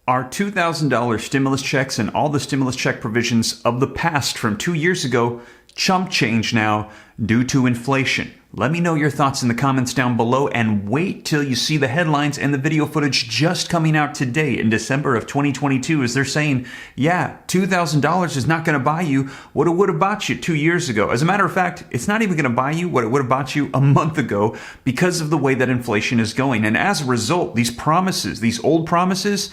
Our $2,000 stimulus checks and all the stimulus check provisions of the past from 2 years ago chump change now due to inflation. Let me know your thoughts in the comments down below, and wait till you see the headlines and the video footage just coming out today in December of 2022 as they're saying, yeah, $2,000 is not going to buy you what it would have bought you 2 years ago. As a matter of fact, it's not even going to buy you what it would have bought you a month ago because of the way that inflation is going. And as a result, these promises, these old promises,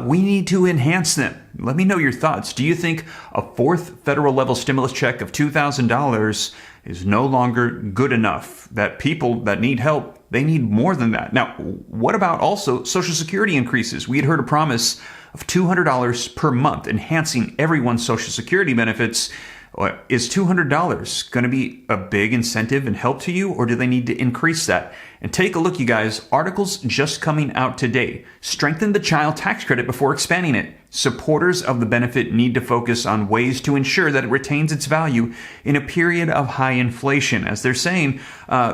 we need to enhance them. Let me know your thoughts. Do you think a fourth federal level stimulus check of $2,000 is no longer good enough? That people that need help, they need more than that. Now, what about also Social Security increases? We had heard a promise of $200 per month, enhancing everyone's Social Security benefits. Is $200 going to be a big incentive and help to you, or do they need to increase that? And take a look, you guys. Articles just coming out today. Strengthen the child tax credit before expanding it. Supporters of the benefit need to focus on ways to ensure that it retains its value in a period of high inflation. As they're saying,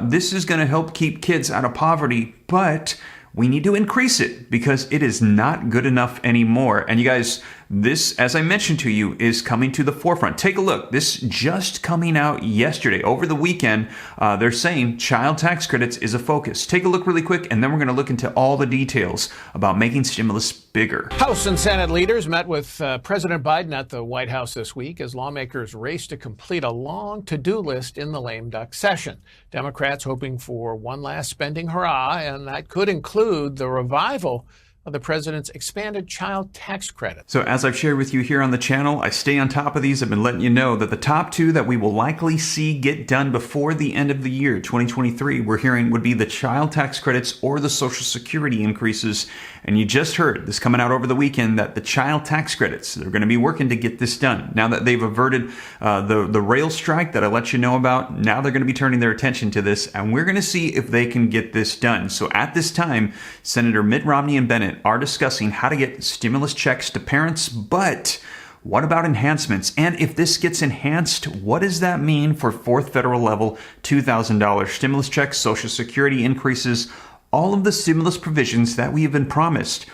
this is going to help keep kids out of poverty, but we need to increase it because it is not good enough anymore. And you guys, this, as I mentioned to you, is coming to the forefront. Take a look. This just coming out yesterday. Over the weekend, they're saying child tax credits is a focus. Take a look really quick, and then we're going to look into all the details about making stimulus bigger. House and Senate leaders met with President Biden at the White House this week as lawmakers race to complete a long to-do list in the lame duck session. Democrats hoping for one last spending hurrah, and that could include the revival of the president's expanded child tax credit. So as I've shared with you here on the channel, I stay on top of these. I've been letting you know that the top two that we will likely see get done before the end of the year, 2023, we're hearing would be the child tax credits or the Social Security increases. And you just heard this coming out over the weekend that the child tax credits, they're going to be working to get this done. Now that they've averted the rail strike that I let you know about, now they're going to be turning their attention to this, and we're going to see if they can get this done. So at this time, Senator Mitt Romney and Bennett are discussing how to get stimulus checks to parents, but what about enhancements? And if this gets enhanced, what does that mean for fourth federal level $2,000 stimulus checks, Social Security increases, all of the stimulus provisions that we have been promised?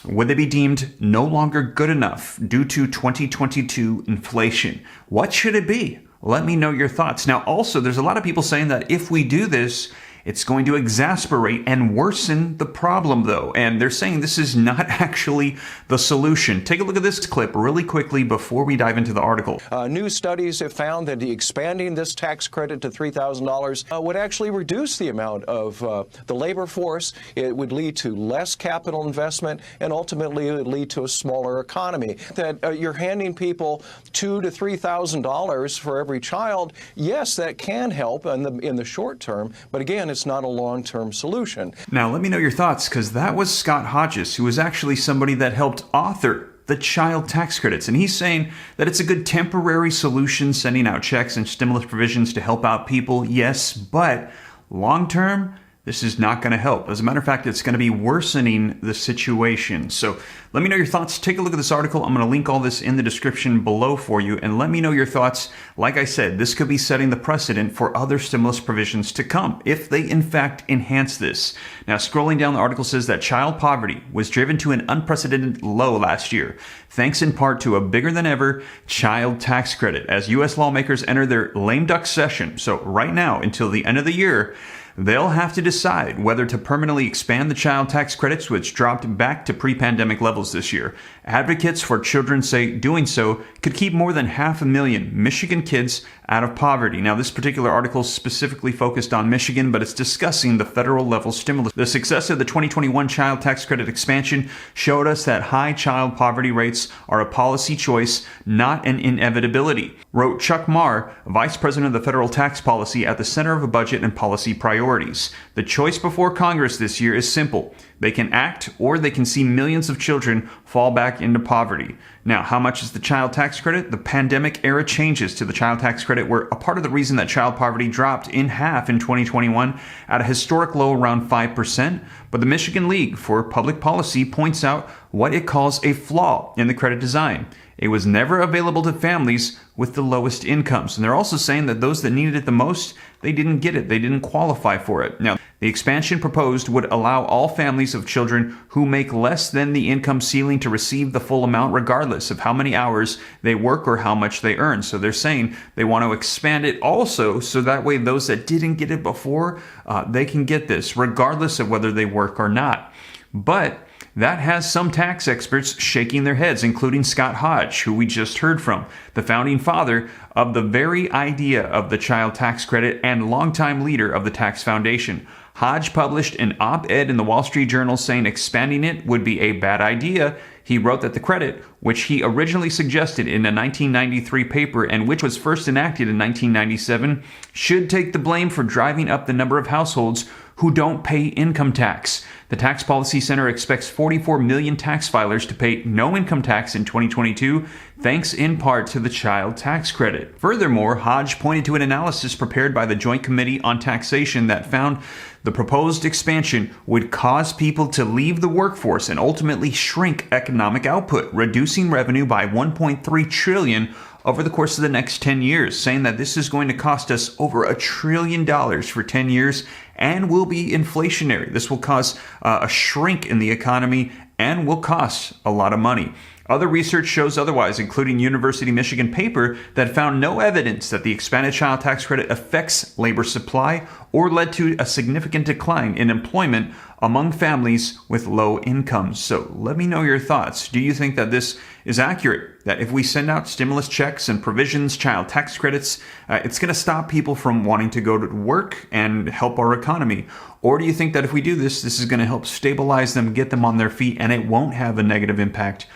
Would they be deemed no longer good enough due to 2022 inflation? What should it be? Let me know your thoughts. Now, also, there's a lot of people saying that if we do this, it's going to exacerbate and worsen the problem, though. And they're saying this is not actually the solution. Take a look at this clip really quickly before we dive into the article. New studies have found that expanding this tax credit to $3,000 would actually reduce the amount of the labor force. It would lead to less capital investment, and ultimately it would lead to a smaller economy. That you're handing people $2,000 to $3,000 for every child. Yes, that can help in the short term, but again, it's not a long-term solution. Now, let me know your thoughts, because that was Scott Hodges, who was actually somebody that helped author the child tax credits. And he's saying that it's a good temporary solution, sending out checks and stimulus provisions to help out people, yes, but long-term, this is not going to help. As a matter of fact, it's going to be worsening the situation. So let me know your thoughts. Take a look at this article. I'm going to link all this in the description below for you, and let me know your thoughts. Like I said, this could be setting the precedent for other stimulus provisions to come if they in fact enhance this. Now, scrolling down, the article says that child poverty was driven to an unprecedented low last year, thanks in part to a bigger than ever child tax credit as U.S. lawmakers enter their lame duck session. So right now, until the end of the year, they'll have to decide whether to permanently expand the child tax credits, which dropped back to pre-pandemic levels this year. Advocates for children say doing so could keep more than 500,000 Michigan kids out of poverty. Now, this particular article is specifically focused on Michigan, but it's discussing the federal level stimulus. The success of the 2021 child tax credit expansion showed us that high child poverty rates are a policy choice, not an inevitability, wrote Chuck Marr, Vice President of the Federal Tax Policy at the Center of Budget and Policy Priorities. The choice before Congress this year is simple. They can act, or they can see millions of children fall back into poverty. Now, how much is the child tax credit? The pandemic era changes to the child tax credit were a part of the reason that child poverty dropped in half in 2021 at a historic low around 5%. But the Michigan League for Public Policy points out what it calls a flaw in the credit design. It was never available to families with the lowest incomes. And they're also saying that those that needed it the most, they didn't get it. They didn't qualify for it. Now, The expansion proposed would allow all families of children who make less than the income ceiling to receive the full amount regardless of how many hours they work or how much they earn. So they're saying they want to expand it also so that way those that didn't get it before, they can get this regardless of whether they work or not. But that has some tax experts shaking their heads, including Scott Hodge, who we just heard from, the founding father of the very idea of the child tax credit and longtime leader of the Tax Foundation. Hodge published an op-ed in the Wall Street Journal saying expanding it would be a bad idea. He wrote that the credit, which he originally suggested in a 1993 paper and which was first enacted in 1997, should take the blame for driving up the number of households who don't pay income tax. The Tax Policy Center expects 44 million tax filers to pay no income tax in 2022, thanks in part to the child tax credit. Furthermore, Hodge pointed to an analysis prepared by the Joint Committee on Taxation that found the proposed expansion would cause people to leave the workforce and ultimately shrink economic output, reducing revenue by $1.3 trillion over the course of the next 10 years, saying that this is going to cost us over $1 trillion for 10 years and will be inflationary. This will cause a shrink in the economy and will cost a lot of money. Other research shows otherwise, including University of Michigan paper that found no evidence that the expanded child tax credit affects labor supply or led to a significant decline in employment among families with low incomes. So let me know your thoughts. Do you think that this is accurate? That if we send out stimulus checks and provisions, child tax credits, it's going to stop people from wanting to go to work and help our economy? Or do you think that if we do this, this is going to help stabilize them, get them on their feet, and it won't have a negative impact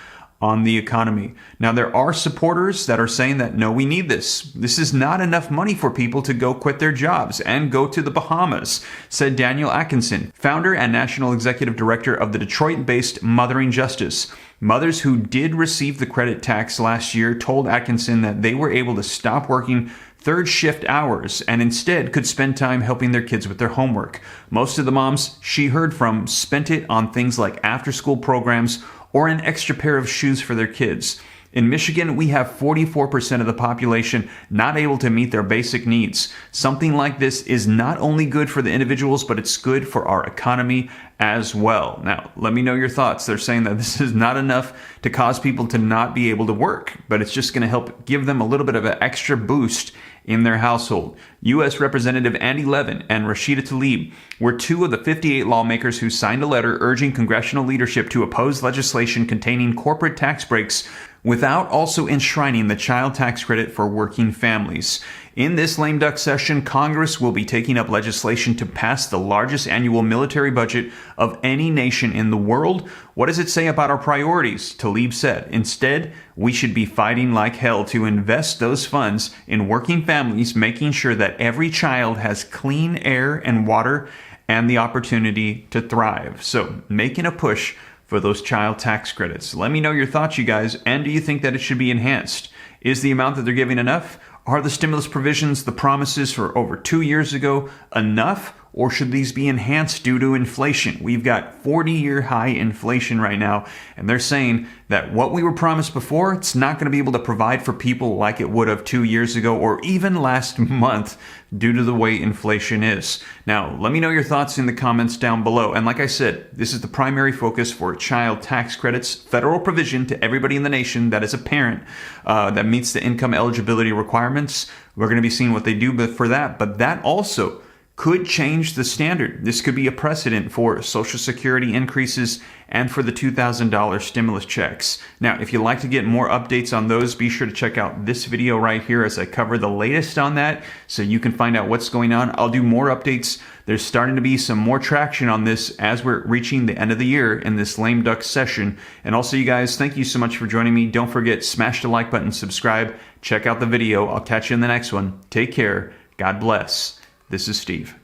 on the economy? Now, there are supporters that are saying that, no, we need this. This is not enough money for people to go quit their jobs and go to the Bahamas, said Daniel Atkinson, founder and national executive director of the Detroit-based Mothering Justice. Mothers who did receive the credit tax last year told Atkinson that they were able to stop working third shift hours and instead could spend time helping their kids with their homework. Most of the moms she heard from spent it on things like after-school programs or an extra pair of shoes for their kids. In Michigan, we have 44% of the population not able to meet their basic needs. Something like this is not only good for the individuals, but it's good for our economy as well. Now, let me know your thoughts. They're saying that this is not enough to cause people to not be able to work, but it's just going to help give them a little bit of an extra boost in their household. U.S. Representative Andy Levin and Rashida Tlaib were two of the 58 lawmakers who signed a letter urging congressional leadership to oppose legislation containing corporate tax breaks without also enshrining the child tax credit for working families. In this lame duck session, Congress will be taking up legislation to pass the largest annual military budget of any nation in the world. What does it say about our priorities? Tlaib said, instead, we should be fighting like hell to invest those funds in working families, making sure that every child has clean air and water and the opportunity to thrive. So making a push for those child tax credits. Let me know your thoughts, you guys. And do you think that it should be enhanced? Is the amount that they're giving enough? Are the stimulus provisions, the promises for over 2 years ago, enough? Or should these be enhanced due to inflation? We've got 40-year high inflation right now, and they're saying that what we were promised before, it's not going to be able to provide for people like it would have 2 years ago or even last month due to the way inflation is. Now, let me know your thoughts in the comments down below. And like I said, this is the primary focus for child tax credits, federal provision to everybody in the nation that is a parent that meets the income eligibility requirements. We're going to be seeing what they do for that, but that also could change the standard. This could be a precedent for Social Security increases and for the $2,000 stimulus checks. Now, if you'd like to get more updates on those, be sure to check out this video right here as I cover the latest on that so you can find out what's going on. I'll do more updates. There's starting to be some more traction on this as we're reaching the end of the year in this lame duck session. And also, you guys, thank you so much for joining me. Don't forget, smash the like button, subscribe, check out the video. I'll catch you in the next one. Take care. God bless. This is Steve.